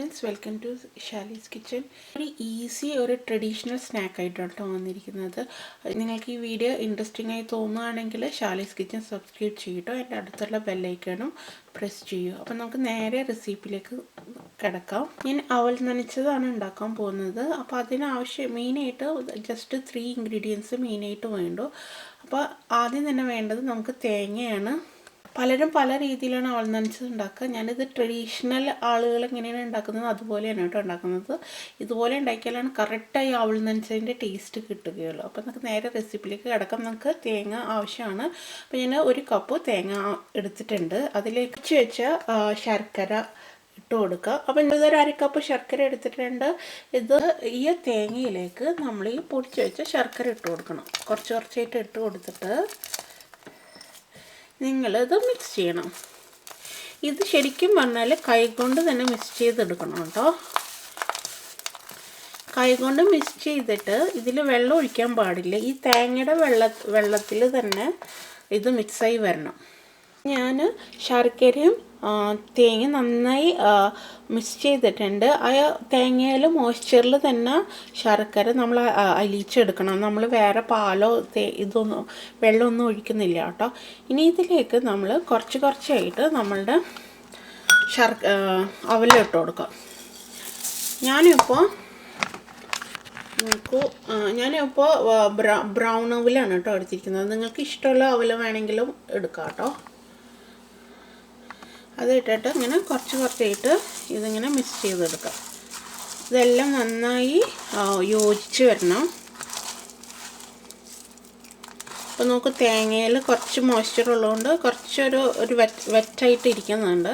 friends, welcome to Shali's Kitchen. Very easy or a traditional snack ആയിട്ടാണ് വന്നിരിക്കുന്നത്. നിങ്ങൾക്ക് ഈ വീഡിയോ ഇൻട്രസ്റ്റിംഗ് ആയി തോന്നുകയാണെങ്കിൽ ഷാലീസ് കിച്ചൻ സബ്സ്ക്രൈബ് ചെയ്യട്ടോ, എൻ്റെ അടുത്തുള്ള ബെൽ ഐക്കണും പ്രസ് ചെയ്യൂ. അപ്പോൾ നമുക്ക് നേരെ റെസിപ്പിയിലേക്ക് കിടക്കാം. ഞാൻ അവൽ നനച്ചതാണ് ഉണ്ടാക്കാൻ പോകുന്നത്. അപ്പോൾ അതിനാവശ്യം മെയിനായിട്ട് ജസ്റ്റ് 3 ഇൻഗ്രീഡിയൻസ് മെയിനായിട്ട് വേണ്ടു. അപ്പോൾ ആദ്യം തന്നെ വേണ്ടത് നമുക്ക് തേങ്ങയാണ്. പലരും പല രീതിയിലാണ് അവൽ നനച്ചത് ഉണ്ടാക്കുക. ഞാനിത് ട്രഡീഷണൽ ആളുകൾ എങ്ങനെയാണ് ഉണ്ടാക്കുന്നത് അതുപോലെയാണ് കേട്ടോ ഉണ്ടാക്കുന്നത്. ഇതുപോലെ ഉണ്ടാക്കിയാലാണ് കറക്റ്റായി അവൽ നനച്ചതിൻ്റെ ടേസ്റ്റ് കിട്ടുകയുള്ളൂ. അപ്പോൾ നമുക്ക് നേരെ റെസിപ്പിയിലേക്ക് കിടക്കാം. നമുക്ക് തേങ്ങ ആവശ്യമാണ്. അപ്പോൾ ഞാൻ 1 കപ്പ് തേങ്ങ എടുത്തിട്ടുണ്ട്. അതിലേക്ക് വെച്ച ശർക്കര ഇട്ട് കൊടുക്കുക. അപ്പോൾ ഇതൊരു 1/2 കപ്പ് ശർക്കര എടുത്തിട്ടുണ്ട്. ഈ തേങ്ങയിലേക്ക് നമ്മൾ ഈ പൊടിച്ച് വെച്ച ശർക്കര ഇട്ട് കൊടുക്കണം. കുറച്ചായിട്ട് ഇട്ട് കൊടുത്തിട്ട് നിങ്ങളിത് മിക്സ് ചെയ്യണം. ഇത് ശരിക്കും പറഞ്ഞാൽ കൈകൊണ്ട് തന്നെ മിക്സ് ചെയ്തെടുക്കണം കേട്ടോ. കൈകൊണ്ട് മിക്സ് ചെയ്തിട്ട് ഇതിൽ വെള്ളം ഒഴിക്കാൻ പാടില്ല. ഈ തേങ്ങയുടെ വെള്ളത്തിൽ തന്നെ ഇത് മിക്സായി വരണം. ഞാൻ ശർക്കരയും തേങ്ങ നന്നായി മിക്സ് ചെയ്തിട്ടുണ്ട്. ആ തേങ്ങയിൽ മോയ്സ്ചറിൽ തന്നെ ശർക്കര നമ്മൾ അലിയിച്ചെടുക്കണം. നമ്മൾ വേറെ പാലോ ഇതൊന്നും വെള്ളമൊന്നും ഒഴിക്കുന്നില്ല കേട്ടോ. ഇനി ഇതിലേക്ക് നമ്മൾ കുറച്ചായിട്ട് നമ്മളുടെ അവലിട്ട് കൊടുക്കാം. ഞാനിപ്പോൾ ബ്രൗൺ അവലാണ് കേട്ടോ എടുത്തിരിക്കുന്നത്. നിങ്ങൾക്ക് ഇഷ്ടമുള്ള അവൽ വേണമെങ്കിലും എടുക്കാം കേട്ടോ. അത് ഇട്ടിട്ട് ഇങ്ങനെ കുറച്ചായിട്ട് ഇതിങ്ങനെ മിക്സ് ചെയ്തെടുക്കാം. ഇതെല്ലാം നന്നായി യോജിച്ച് വരണം. അപ്പോൾ നമുക്ക് തേങ്ങയിൽ കുറച്ച് മോയ്സ്ചർ ഉള്ളതുകൊണ്ട് ഒരു വെറ്റായിട്ട് ഇരിക്കുന്നുണ്ട്.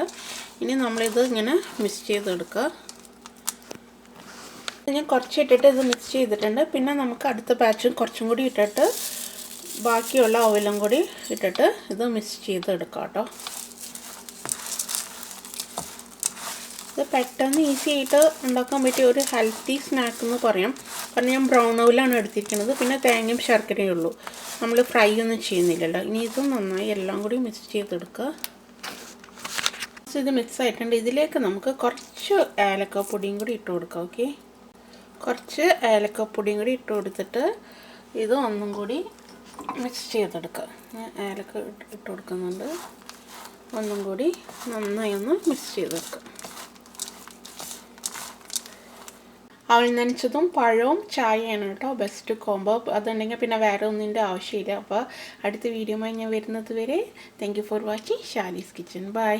ഇനി നമ്മളിത് ഇങ്ങനെ മിക്സ് ചെയ്തെടുക്കുക. ഞാൻ കുറച്ചിട്ടിട്ട് ഇത് മിക്സ് ചെയ്തിട്ടുണ്ട്. പിന്നെ നമുക്ക് അടുത്ത ബാച്ചും കുറച്ചും കൂടി ഇട്ടിട്ട് ബാക്കിയുള്ള അവലും കൂടി ഇട്ടിട്ട് ഇത് മിക്സ് ചെയ്തെടുക്കാം കേട്ടോ. ഇത് പെട്ടെന്ന് ഈസി ആയിട്ട് ഉണ്ടാക്കാൻ പറ്റിയ ഒരു ഹെൽത്തി സ്നാക്ക് എന്ന് പറയാം. കാരണം ഞാൻ ബ്രൗൺ അവലാണ് എടുത്തിരിക്കുന്നത്. പിന്നെ തേങ്ങയും ശർക്കരയേ ഉള്ളൂ. നമ്മൾ ഫ്രൈ ഒന്നും ചെയ്യുന്നില്ലല്ലോ. ഇനി ഇത് നന്നായി എല്ലാം കൂടി മിക്സ് ചെയ്തെടുക്കുക. ഇത് മിക്സ് ആയിട്ടുണ്ട്. ഇതിലേക്ക് നമുക്ക് കുറച്ച് ഏലക്കപ്പൊടിയും കൂടി ഇട്ട് കൊടുക്കാം. ഓക്കെ, കുറച്ച് ഏലക്കപ്പൊടിയും കൂടി ഇട്ട് കൊടുത്തിട്ട് ഇത് ഒന്നും കൂടി മിക്സ് ചെയ്തെടുക്കുക. ഞാൻ ഏലക്ക ഇട്ട് കൊടുക്കുന്നുണ്ട്. ഒന്നും കൂടി നന്നായി ഒന്ന് മിക്സ് ചെയ്തെടുക്കുക. അവൽ നനച്ചതും പഴവും ചായയാണ് കേട്ടോ ബെസ്റ്റ് കോംബോ. അതുണ്ടെങ്കിൽ പിന്നെ വേറെ ഒന്നിൻ്റെ ആവശ്യമില്ല. അപ്പോൾ അടുത്ത വീഡിയോയുമായി ഞാൻ വരുന്നത് വരെ thank you for watching Shali's kitchen. By.